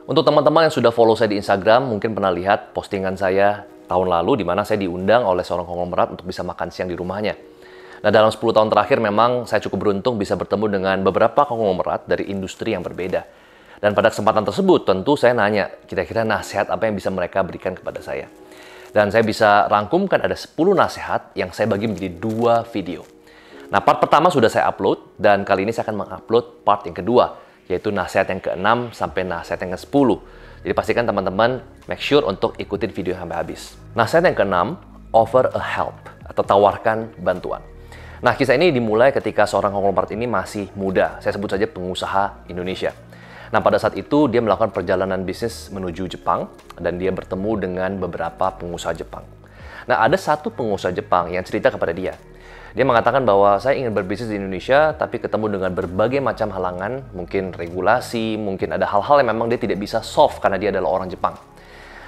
Untuk teman-teman yang sudah follow saya di Instagram, mungkin pernah lihat postingan saya tahun lalu di mana saya diundang oleh seorang konglomerat untuk bisa makan siang di rumahnya. Nah, dalam 10 tahun terakhir memang saya cukup beruntung bisa bertemu dengan beberapa konglomerat dari industri yang berbeda. Dan pada kesempatan tersebut tentu saya nanya, kira-kira nasihat apa yang bisa mereka berikan kepada saya. Dan saya bisa rangkumkan ada 10 nasihat yang saya bagi menjadi 2 video. Nah, part pertama sudah saya upload, dan kali ini saya akan mengupload part yang kedua, yaitu nasihat yang ke-6 sampai nasihat yang ke-10. Jadi pastikan teman-teman make sure untuk ikutin video sampai habis. Nasihat yang ke-6, offer a help, atau tawarkan bantuan. Nah, kisah ini dimulai ketika seorang konglomerat ini masih muda, saya sebut saja pengusaha Indonesia. Nah, pada saat itu dia melakukan perjalanan bisnis menuju Jepang, dan dia bertemu dengan beberapa pengusaha Jepang. Nah, ada satu pengusaha Jepang yang cerita kepada dia. Dia mengatakan bahwa saya ingin berbisnis di Indonesia, tapi ketemu dengan berbagai macam halangan, mungkin regulasi, mungkin ada hal-hal yang memang dia tidak bisa solve karena dia adalah orang Jepang.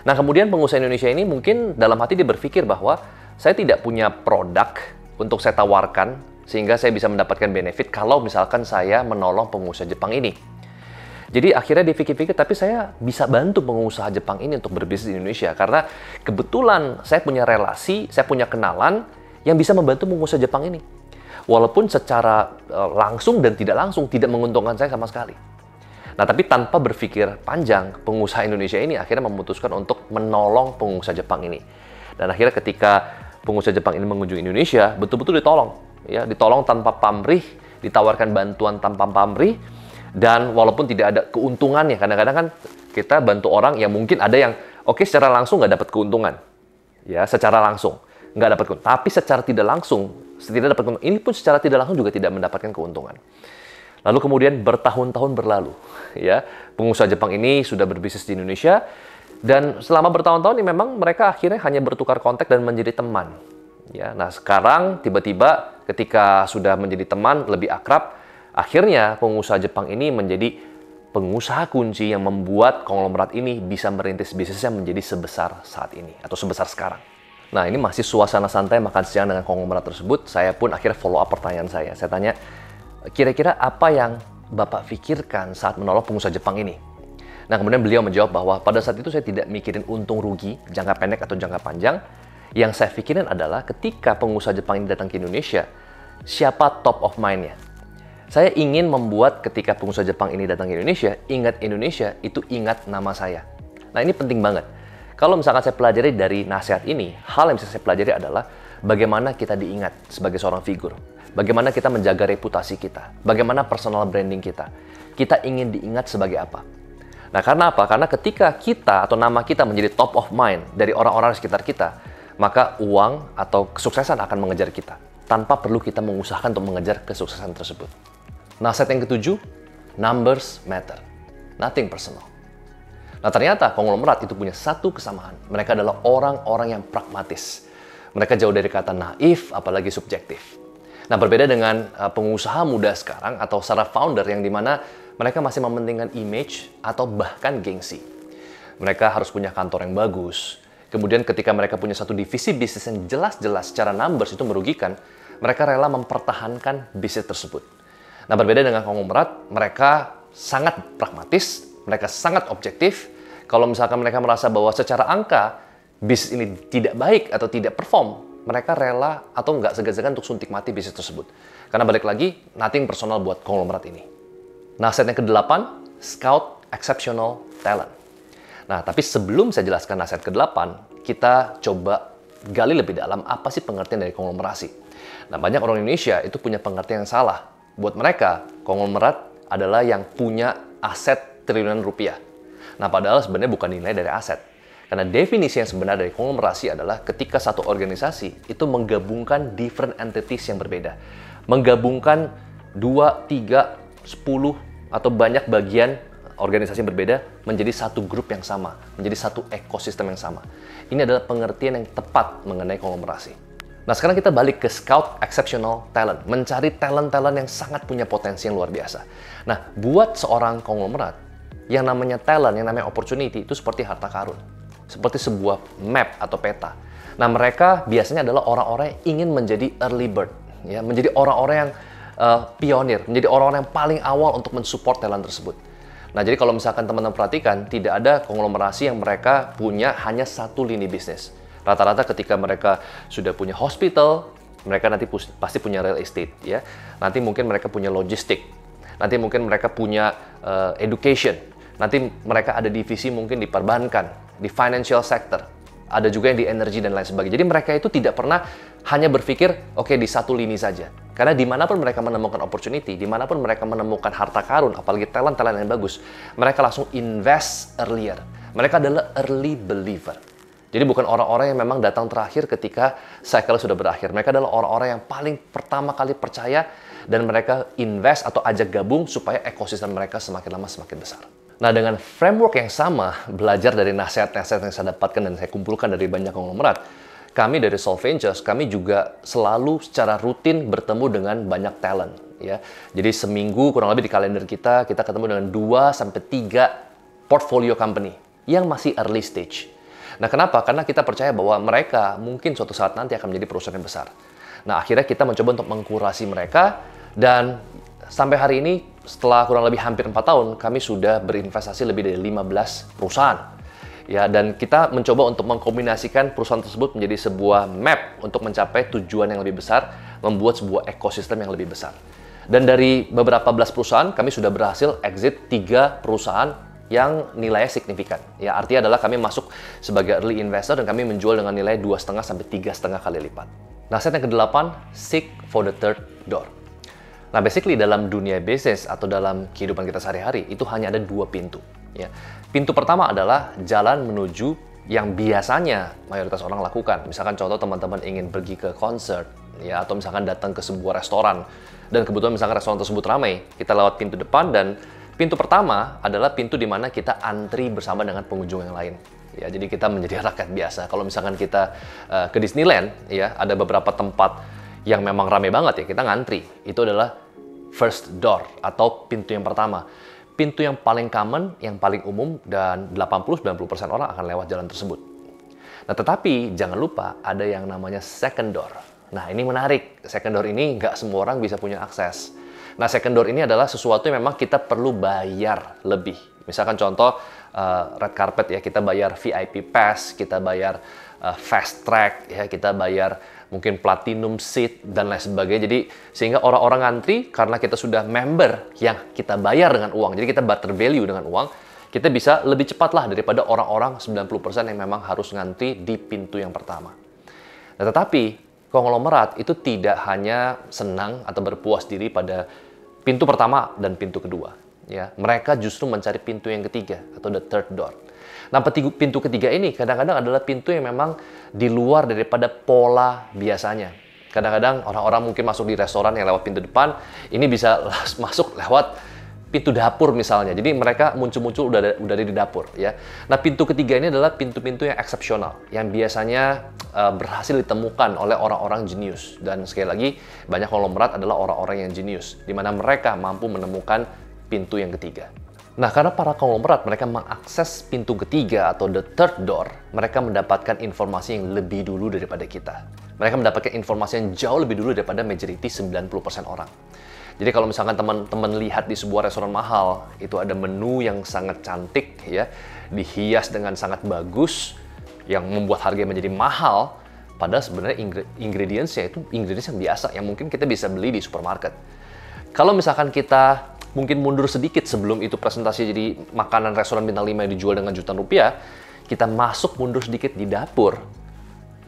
Nah, kemudian pengusaha Indonesia ini mungkin dalam hati dia berpikir bahwa saya tidak punya produk untuk saya tawarkan, sehingga saya bisa mendapatkan benefit kalau misalkan saya menolong pengusaha Jepang ini. Jadi akhirnya dia pikir-pikir, tapi saya bisa bantu pengusaha Jepang ini untuk berbisnis di Indonesia, karena kebetulan saya punya relasi, saya punya kenalan, yang bisa membantu pengusaha Jepang ini. Walaupun secara langsung dan tidak langsung tidak menguntungkan saya sama sekali. Nah, tapi tanpa berpikir panjang, pengusaha Indonesia ini akhirnya memutuskan untuk menolong pengusaha Jepang ini. Dan akhirnya ketika pengusaha Jepang ini mengunjungi Indonesia, betul-betul ditolong. Ya, ditolong tanpa pamrih, ditawarkan bantuan tanpa pamrih, dan walaupun tidak ada keuntungannya. Kadang-kadang kan kita bantu orang yang mungkin ada yang, oke, secara langsung nggak dapat keuntungan. Ya, secara langsung nggak dapat keuntungan. Tapi secara tidak langsung, tidak dapat keuntungan. Ini pun secara tidak langsung juga tidak mendapatkan keuntungan. Lalu kemudian bertahun-tahun berlalu, ya, pengusaha Jepang ini sudah berbisnis di Indonesia, dan selama bertahun-tahun ini memang mereka akhirnya hanya bertukar kontak dan menjadi teman. Ya, nah sekarang tiba-tiba ketika sudah menjadi teman, lebih akrab, akhirnya pengusaha Jepang ini menjadi pengusaha kunci yang membuat konglomerat ini bisa merintis bisnisnya menjadi sebesar saat ini atau sebesar sekarang. Nah, ini masih suasana santai makan siang dengan konglomerat tersebut. Saya pun akhirnya follow up pertanyaan saya. Saya tanya, kira-kira apa yang Bapak pikirkan saat menolong pengusaha Jepang ini? Nah, kemudian beliau menjawab bahwa pada saat itu saya tidak mikirin untung rugi, jangka pendek atau jangka panjang. Yang saya pikirin adalah ketika pengusaha Jepang ini datang ke Indonesia, siapa top of mind-nya? Saya ingin membuat ketika pengusaha Jepang ini datang ke Indonesia, ingat Indonesia, itu ingat nama saya. Nah, ini penting banget. Kalau misalkan saya pelajari dari nasihat ini, hal yang bisa saya pelajari adalah bagaimana kita diingat sebagai seorang figur. Bagaimana kita menjaga reputasi kita. Bagaimana personal branding kita. Kita ingin diingat sebagai apa. Nah, karena apa? Karena ketika kita atau nama kita menjadi top of mind dari orang-orang di sekitar kita, maka uang atau kesuksesan akan mengejar kita. Tanpa perlu kita mengusahakan untuk mengejar kesuksesan tersebut. Nasihat yang ke-7, numbers matter. Nothing personal. Nah, ternyata konglomerat itu punya satu kesamaan. Mereka adalah orang-orang yang pragmatis. Mereka jauh dari kata naif, apalagi subjektif. Nah, berbeda dengan pengusaha muda sekarang atau secara founder yang dimana mereka masih mementingkan image atau bahkan gengsi. Mereka harus punya kantor yang bagus. Kemudian ketika mereka punya satu divisi bisnis yang jelas-jelas secara numbers itu merugikan, mereka rela mempertahankan bisnis tersebut. Nah, berbeda dengan konglomerat, mereka sangat pragmatis, mereka sangat objektif. Kalau misalkan mereka merasa bahwa secara angka bisnis ini tidak baik atau tidak perform, mereka rela atau nggak segan-segan untuk suntik mati bisnis tersebut. Karena balik lagi, nothing personal buat konglomerat ini. Nasihat yang ke-8, scout exceptional talent. Nah, tapi sebelum saya jelaskan nasihat ke-8, kita coba gali lebih dalam apa sih pengertian dari konglomerasi. Nah, banyak orang Indonesia itu punya pengertian yang salah. Buat mereka, konglomerat adalah yang punya aset triliunan rupiah. Nah, padahal sebenarnya bukan nilai dari aset. Karena definisi yang sebenarnya dari konglomerasi adalah ketika satu organisasi itu menggabungkan different entities yang berbeda. Menggabungkan 2, 3, 10, atau banyak bagian organisasi yang berbeda menjadi satu grup yang sama, menjadi satu ekosistem yang sama. Ini adalah pengertian yang tepat mengenai konglomerasi. Nah, sekarang kita balik ke scout exceptional talent, mencari talent-talent yang sangat punya potensi yang luar biasa. Nah, buat seorang konglomerat, yang namanya talent, yang namanya opportunity, itu seperti harta karun. Seperti sebuah map atau peta. Nah, mereka biasanya adalah orang-orang yang ingin menjadi early bird, ya, menjadi orang-orang yang pionir, menjadi orang-orang yang paling awal untuk mensupport talent tersebut. Nah, jadi kalau misalkan teman-teman perhatikan, tidak ada konglomerasi yang mereka punya hanya satu lini bisnis. Rata-rata ketika mereka sudah punya hospital, mereka nanti pasti punya real estate, ya. Nanti mungkin mereka punya logistik, nanti mungkin mereka punya education, nanti mereka ada divisi mungkin di perbankan, di financial sector, ada juga yang di energi dan lain sebagainya. Jadi mereka itu tidak pernah hanya berpikir, oke, di satu lini saja. Karena dimanapun mereka menemukan opportunity, dimanapun mereka menemukan harta karun, apalagi talent-talent yang bagus, mereka langsung invest earlier. Mereka adalah early believer. Jadi bukan orang-orang yang memang datang terakhir ketika cycle sudah berakhir. Mereka adalah orang-orang yang paling pertama kali percaya dan mereka invest atau ajak gabung supaya ekosistem mereka semakin lama semakin besar. Nah, dengan framework yang sama, belajar dari nasihat-nasihat yang saya dapatkan dan saya kumpulkan dari banyak konglomerat, kami dari Solve Ventures, kami juga selalu secara rutin bertemu dengan banyak talent. Ya. Jadi seminggu kurang lebih di kalender kita ketemu dengan 2-3 portfolio company yang masih early stage. Nah, kenapa? Karena kita percaya bahwa mereka mungkin suatu saat nanti akan menjadi perusahaan yang besar. Nah, akhirnya kita mencoba untuk mengkurasi mereka, dan sampai hari ini, setelah kurang lebih hampir 4 tahun, kami sudah berinvestasi lebih dari 15 perusahaan. Ya, dan kita mencoba untuk mengkombinasikan perusahaan tersebut menjadi sebuah map untuk mencapai tujuan yang lebih besar, membuat sebuah ekosistem yang lebih besar. Dan dari beberapa belas perusahaan, kami sudah berhasil exit 3 perusahaan yang nilainya signifikan. Ya, artinya adalah kami masuk sebagai early investor dan kami menjual dengan nilai 2,5 sampai 3,5 kali lipat. Nasihat yang ke-8, seek for the third door. Nah, basically dalam dunia bisnis atau dalam kehidupan kita sehari-hari, itu hanya ada 2 pintu. Ya. Pintu pertama adalah jalan menuju yang biasanya mayoritas orang lakukan. Misalkan contoh teman-teman ingin pergi ke konser, ya, atau misalkan datang ke sebuah restoran, dan kebetulan misalkan restoran tersebut ramai, kita lewat pintu depan, dan pintu pertama adalah pintu di mana kita antri bersama dengan pengunjung yang lain. Ya, jadi kita menjadi rakyat biasa. Kalau misalkan kita ke Disneyland, ya, ada beberapa tempat yang memang ramai banget, ya, kita ngantri. Itu adalah first door atau pintu yang pertama. Pintu yang paling common, yang paling umum, dan 80-90% orang akan lewat jalan tersebut. Nah, tetapi jangan lupa ada yang namanya second door. Nah, ini menarik. Second door ini nggak semua orang bisa punya akses. Nah, second door ini adalah sesuatu yang memang kita perlu bayar lebih. Misalkan contoh red carpet, ya, kita bayar VIP pass, kita bayar fast track, ya, kita bayar mungkin platinum seat dan lain sebagainya. Jadi sehingga orang-orang ngantri karena kita sudah member yang kita bayar dengan uang. Jadi kita barter value dengan uang. Kita bisa lebih cepat lah daripada orang-orang 90% yang memang harus ngantri di pintu yang pertama. Nah, tetapi konglomerat itu tidak hanya senang atau berpuas diri pada pintu pertama dan pintu kedua. Ya, mereka justru mencari pintu yang ketiga atau the third door. Nah, pintu ketiga ini kadang-kadang adalah pintu yang memang di luar daripada pola biasanya. Kadang-kadang orang-orang mungkin masuk di restoran yang lewat pintu depan, ini bisa masuk lewat pintu dapur misalnya. Jadi mereka muncul-muncul udah di dapur, ya. Nah, pintu ketiga ini adalah pintu-pintu yang eksepsional, yang biasanya berhasil ditemukan oleh orang-orang jenius. Dan sekali lagi, banyak konglomerat adalah orang-orang yang jenius, di mana mereka mampu menemukan pintu yang ketiga. Nah, karena para konglomerat mereka mengakses pintu ketiga atau the third door, mereka mendapatkan informasi yang lebih dulu daripada kita. Mereka mendapatkan informasi yang jauh lebih dulu daripada majority 90% orang. Jadi kalau misalkan teman-teman lihat di sebuah restoran mahal, itu ada menu yang sangat cantik, ya, dihias dengan sangat bagus, yang membuat harganya menjadi mahal, padahal sebenarnya ingredients-nya itu ingredients yang biasa, yang mungkin kita bisa beli di supermarket. Kalau misalkan kita mungkin mundur sedikit sebelum itu presentasi jadi makanan restoran bintang 5 yang dijual dengan jutaan rupiah, kita masuk mundur sedikit di dapur,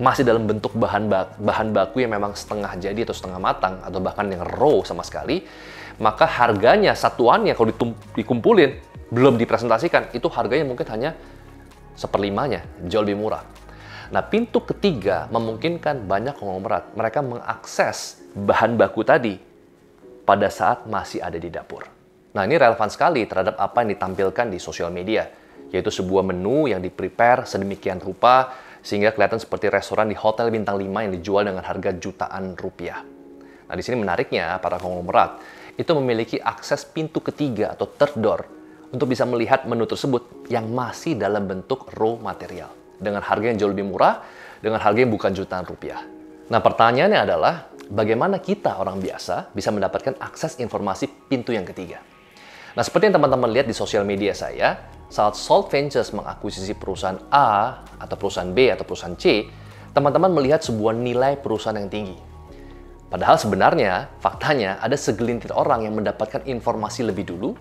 masih dalam bentuk bahan baku yang memang setengah jadi atau setengah matang, atau bahkan yang raw sama sekali, maka harganya satuannya kalau dikumpulin, belum dipresentasikan, itu harganya mungkin hanya 1/5-nya, jauh lebih murah. Nah, pintu ketiga memungkinkan banyak konglomerat, mereka mengakses bahan baku tadi pada saat masih ada di dapur. Nah, ini relevan sekali terhadap apa yang ditampilkan di sosial media, yaitu sebuah menu yang di-prepare sedemikian rupa, sehingga kelihatan seperti restoran di hotel bintang 5 yang dijual dengan harga jutaan rupiah. Nah, di sini menariknya, para konglomerat itu memiliki akses pintu ketiga atau third door untuk bisa melihat menu tersebut yang masih dalam bentuk raw material, dengan harga yang jauh lebih murah, dengan harga yang bukan jutaan rupiah. Nah, pertanyaannya adalah, bagaimana kita orang biasa bisa mendapatkan akses informasi pintu yang ketiga? Nah, seperti yang teman-teman lihat di sosial media saya, saat Salt Ventures mengakuisisi perusahaan A atau perusahaan B atau perusahaan C, teman-teman melihat sebuah nilai perusahaan yang tinggi. Padahal sebenarnya, faktanya ada segelintir orang yang mendapatkan informasi lebih dulu,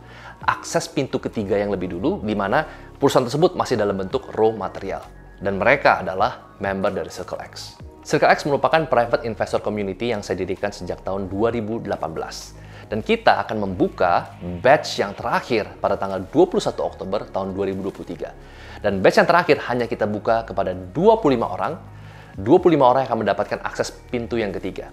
akses pintu ketiga yang lebih dulu, di mana perusahaan tersebut masih dalam bentuk raw material. Dan mereka adalah member dari Circle X. Circle X merupakan private investor community yang saya dirikan sejak tahun 2018. Dan kita akan membuka batch yang terakhir pada tanggal 21 Oktober tahun 2023. Dan batch yang terakhir hanya kita buka kepada 25 orang. 25 orang yang akan mendapatkan akses pintu yang ketiga.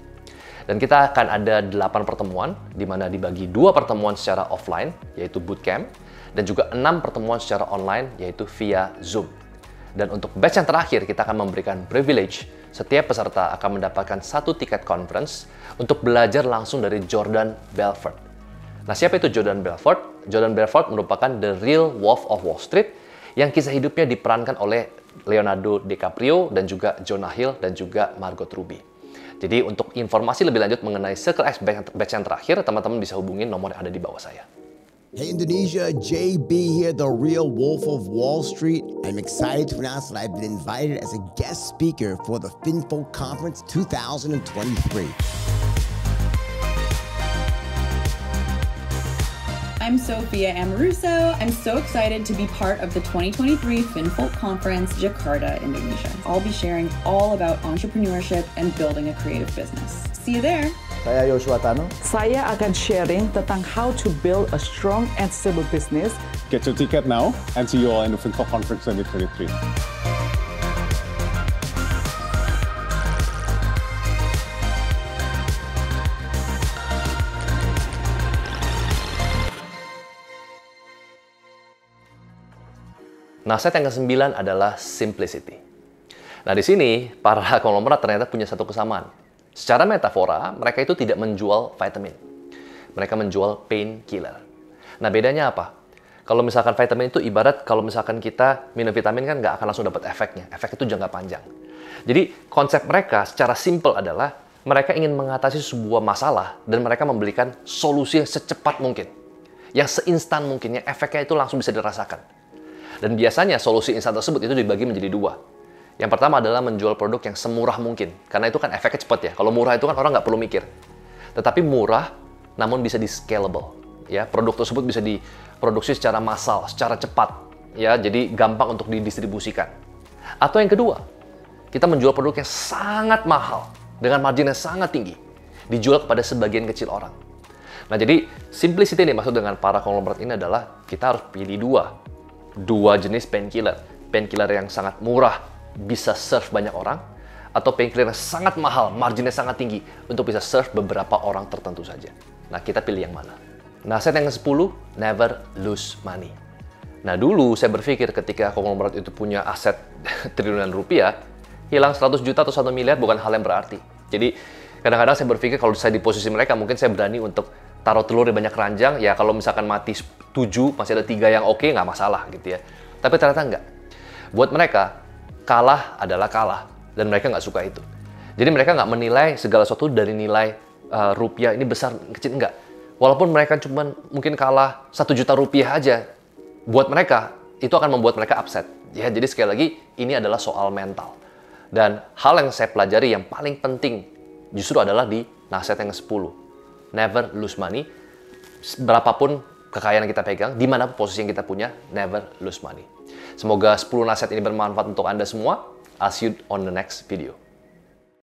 Dan kita akan ada 8 pertemuan, di mana dibagi 2 pertemuan secara offline, yaitu bootcamp, dan juga 6 pertemuan secara online, yaitu via Zoom. Dan untuk batch yang terakhir, kita akan memberikan privilege. Setiap peserta akan mendapatkan 1 tiket conference untuk belajar langsung dari Jordan Belfort. Nah, siapa itu Jordan Belfort? Jordan Belfort merupakan the real Wolf of Wall Street yang kisah hidupnya diperankan oleh Leonardo DiCaprio dan juga Jonah Hill dan juga Margot Robbie. Jadi untuk informasi lebih lanjut mengenai Circle X batch yang terakhir, teman-teman bisa hubungi nomor yang ada di bawah saya. Hey Indonesia, JB here, the real Wolf of Wall Street. I'm excited to announce that I've been invited as a guest speaker for the FinFolk Conference 2023. I'm Sophia Amoruso. I'm so excited to be part of the 2023 FinFolk Conference, Jakarta, Indonesia. I'll be sharing all about entrepreneurship and building a creative business. See you there. Saya Yoshua Tano. Saya akan sharing tentang how to build a strong and stable business. Get your ticket now and see you all in the FinFolk Conference 2023. Nasihat yang ke-9 adalah simplicity. Nah, di sini para konglomerat ternyata punya satu kesamaan. Secara metafora, mereka itu tidak menjual vitamin. Mereka menjual painkiller. Nah, bedanya apa? Kalau misalkan vitamin itu ibarat kalau misalkan kita minum vitamin kan nggak akan langsung dapat efeknya. Efek itu jangka panjang. Jadi, konsep mereka secara simple adalah mereka ingin mengatasi sebuah masalah dan mereka memberikan solusi yang secepat mungkin. Yang seinstan mungkin, yang efeknya itu langsung bisa dirasakan. Dan biasanya solusi instan tersebut itu dibagi menjadi 2. Yang pertama adalah menjual produk yang semurah mungkin. Karena itu kan efeknya cepat ya. Kalau murah itu kan orang nggak perlu mikir. Tetapi murah, namun bisa di-scalable. Ya, produk tersebut bisa diproduksi secara massal, secara cepat. Ya, jadi gampang untuk didistribusikan. Atau yang kedua, kita menjual produk yang sangat mahal. Dengan margin yang sangat tinggi. Dijual kepada sebagian kecil orang. Nah, jadi simplicity ini maksud dengan para konglomerat ini adalah kita harus pilih 2 jenis painkiller. Painkiller yang sangat murah, bisa serve banyak orang, atau painkiller yang sangat mahal, marginnya sangat tinggi, untuk bisa serve beberapa orang tertentu saja. Nah, kita pilih yang mana? Nasihat yang ke-10, never lose money. Nah, dulu saya berpikir ketika konglomerat itu punya aset triliunan rupiah, hilang 100 juta atau 1 miliar bukan hal yang berarti. Jadi, kadang-kadang saya berpikir kalau saya di posisi mereka, mungkin saya berani untuk taruh telur di banyak keranjang, ya kalau misalkan mati 7, masih ada 3 yang oke, nggak masalah gitu ya. Tapi ternyata nggak. Buat mereka, kalah adalah kalah. Dan mereka nggak suka itu. Jadi mereka nggak menilai segala sesuatu dari nilai rupiah ini besar, kecil, nggak. Walaupun mereka cuma mungkin kalah 1 juta rupiah aja, buat mereka, itu akan membuat mereka upset. Ya, jadi sekali lagi, ini adalah soal mental. Dan hal yang saya pelajari yang paling penting justru adalah di nasihat yang ke-10. Never lose money. Berapapun kekayaan yang kita pegang, di mana posisi yang kita punya, never lose money. Semoga 10 nasihat ini bermanfaat untuk Anda semua. I'll see you on the next video.